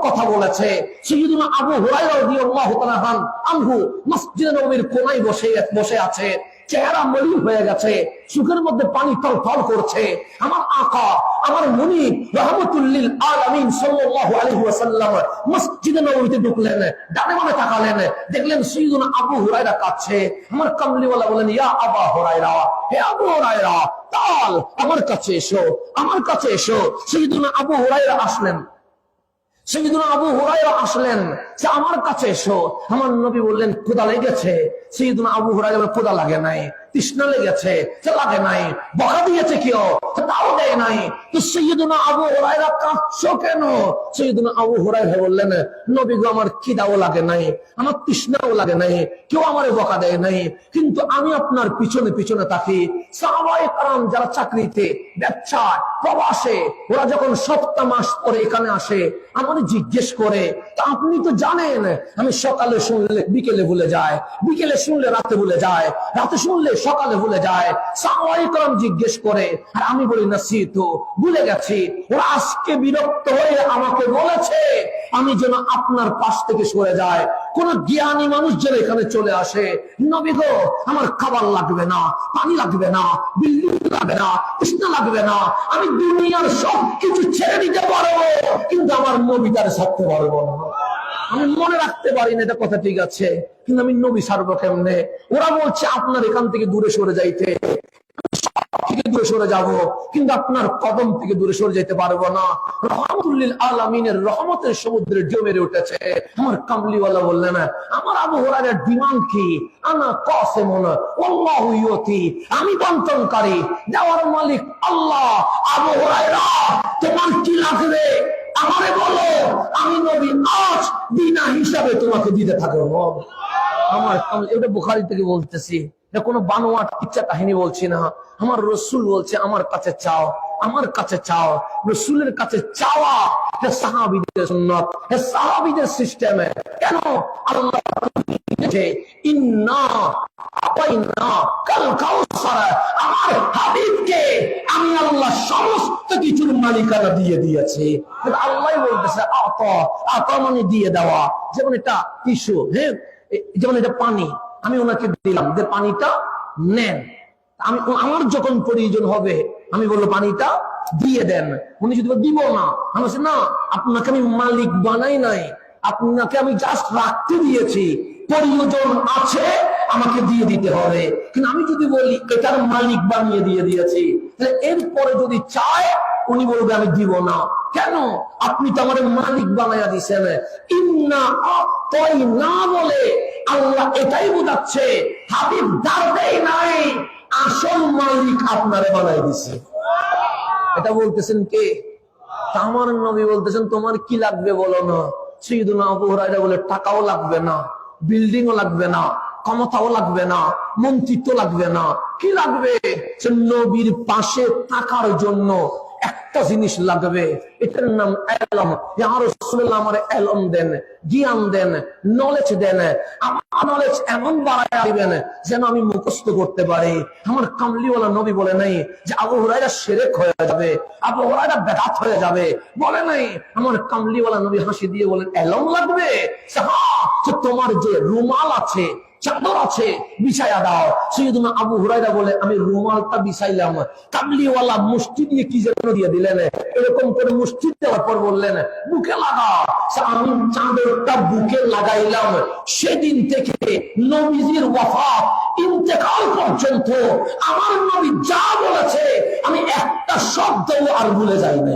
কথা বলেছে। সাইয়্যিদুনা আবু হুরায়রা রাদিয়াল্লাহু তাআলা আনহু মসজিদে নববীর কোনায় বসে আছে, চেহারা মলিন হয়ে গেছে, চোখের মধ্যে পানি টলটল করছে। আমার আকা, আমার মুনিব রাহমাতুল লিল আলামিন সাল্লাল্লাহু আলাইহি ওয়াসাল্লাম মসজিদে নববীতে ঢুকলেন, ডানে বামে তাকালেন, দেখলেন সাইয়্যিদুনা আবু হুরায়রা কাঁদছে। আমার কামলিওয়ালা বলেন, ইয়া আবু হুরায়রা, হে আবু হুরায়রা, তাল আমার কাছে এসো, আমার কাছে এসো। সাইয়্যিদুনা আবু হুরায়রা আসলেন, সাইয়্যিদুনা আবু হুরায়রা আসলেন যে আমার কাছে এসো। আমার নবী বললেন, ক্ষুধা লেগেছে? সাইয়্যিদুনা আবু হুরায়রা বলেন, ক্ষুধা লাগে নাই। তৃষ্ণা লেগেছে? লাগে নাই। বকা দিয়েছে কেউ? তাও দেয় নাই। তো সাইয়্যিদুনা আবু হুরায়রা কাঁদছো কেন? সাইয়্যিদুনা আবু হুরায়রা বললেন, নবী গো, আমার খিদাও লাগে নাই, আমার তৃষ্ণাও লাগে নাই, কেউ আমারে বকা দেয় নাই, কিন্তু আমি আপনার পিছনে পিছনে থাকি। সাহাবায়ে কেরাম যারা চাকরিতে, ব্যবসায়, প্রবাসে, ওরা যখন সপ্তাহ মাস পরে এখানে আসে, আমাদের জিজ্ঞেস করে, তা আপনি তো জানেন আমি সকালে শুনলে বিকেলে ভুলে যায়, বিকেলে শুনলে রাতে ভুলে যায়, রাতে শুনলে সকালে ভুলে যায়। সাহাবায়ে কেরাম জিজ্ঞেস করে, আর আমি বলি, নাসিতু, ভুলে গেছি। ওরা আজকে বিরক্ত হয়ে আমাকে বলেছে আমি যেন আপনার পাশ থেকে সরে যায়। কোন জ্ঞানী মানুষ যেন এখানে চলে আসে, নবী গো, আমার খাবার লাগবে না, পানি লাগবে না, বিল্ডিং লাগবে না, তৃষ্ণা লাগবে না, আমি দুনিয়ার সবকিছু ছেড়ে দিতে পারবো, কিন্তু আমার নবীটারে ছাড়তে পারবো না। আমি মনে রাখতে পারি না, এটা কথা ঠিক আছে, কিন্তু আমি নবী ছাড়বো কেমনে? ওরা বলছে আপনার এখান থেকে দূরে সরে যাইতে, থেকে দূরে সরে যাব, কিন্তু আপনার কদম থেকে দূরে সরে যেতে পারবো না। রাহমাতুল লিল আলামিনের রহমতের সমুদ্রে জমে উঠেছে। আমার কামলিওয়ালা বললেন, আমার আবু হুরায়রার ডিমান্ড কি? আনা কাসিমুন আল্লাহু ইউতি, আমি বন্টনকারী, দেওয়ার মালিক আল্লাহ। আবু হুরায়রা, তোমার কি লাগবে আমারে বলো, আমি নবী আজ বিনা হিসাবে তোমাকে দিতে থাকবো। আমার এটা বুখারী থেকে বলতেছি, কোনো বানোয়াট ইচ্ছা কাহিনী বলছি না। আমার রসুল বলছে, আমার কাছে চাও, আমার কাছে চাও। রসুলের কাছে চাওয়া সাহাবীদের সুন্নাত, সাহাবীদের সিস্টেমে। কেন? আল্লাহ আমার হাবিবকে আমি আল্লাহ সমস্ত কিছুর মালিকানা দিয়ে দিয়েছি। আল্লাহ বলতেছে আতা মানে দিয়ে দেওয়া। যেমন এটা টিস্যু, হ্যাঁ, যেমন এটা পানি, আমি ওনাকে দিলাম, যে পানিটা নেন। আমি আমার যখন প্রয়োজন হবে আমি বলবো পানিটা দিয়ে দেন। উনি যদি দিব না, আমি বলছি না, আপনাকে আমি মালিক বানাই নাই, আপনাকে আমি জাস্ট রাখতে দিয়েছি, প্রয়োজন আছে আমাকে দিয়ে দিতে হবে। কিন্তু আমি যদি বলি এটার মালিক বানিয়ে দিয়ে দিয়েছি, তাহলে এরপরে যদি চায় উনি বলবে আমি দিব না। কেন? আপনি তো আমার মালিক বানাইয়া দিছেন। ইন্না আতাইনা বলে আল্লাহ এটাই বোঝাচ্ছে, হাবিব দার দেয় নাই, আসল মালিক আপনারে বানাই দিছে। এটা বলতেছেন কে? আমার নবী বলতেছেন, তোমার কি লাগবে বলো না। সাইয়্যিদুনা আবু হুরায়রা বলে, টাকাও লাগবে না, বিল্ডিংও লাগবে না, ক্ষমতাও লাগবে না, মন্ত্রিত্ব লাগবে না, কি লাগবে? নবীর পাশে থাকার জন্য একটা জিনিস লাগবে, এটার নাম ইলম। ইয়া রাসূলুল্লাহ, আমার ইলম দেন, জ্ঞান দেন, নলেজ দেন। আমার নলেজ এমন বাড়ায় দিবেন যেন আমি মুখস্থ করতে পারি। আমার কামলিওয়ালা নবী বলে নাই যে আবু হুরায়রা শিরক হয়ে যাবে, আবু হুরায়রা বেদাত হয়ে যাবে, বলে নাই। আমার কামলিওয়ালা নবী হাসি দিয়ে বলেন, ইলম লাগবে? হ্যাঁ, তোমার যে রুমাল আছে, চাদর আছে, বিছায়া দাও। সাইয়্যিদুনা আবু হুরায়রা বলে, আমি রুমালটা বিছাইলাম। কামলিওয়ালা মুষ্টি দিয়ে কি যেন দিয়ে দিলেন, এরকম করে মুষ্টি দেওয়ার পর বললেন, বুকে লাগাও। আমি চাদরটা বুকে লাগাইলাম। সেদিন থেকে নবীজির ওয়াফাত, ইন্তেকাল পর্যন্ত আমার নবী যা বলেছে আমি একটা শব্দও আর ভুলে যাই না।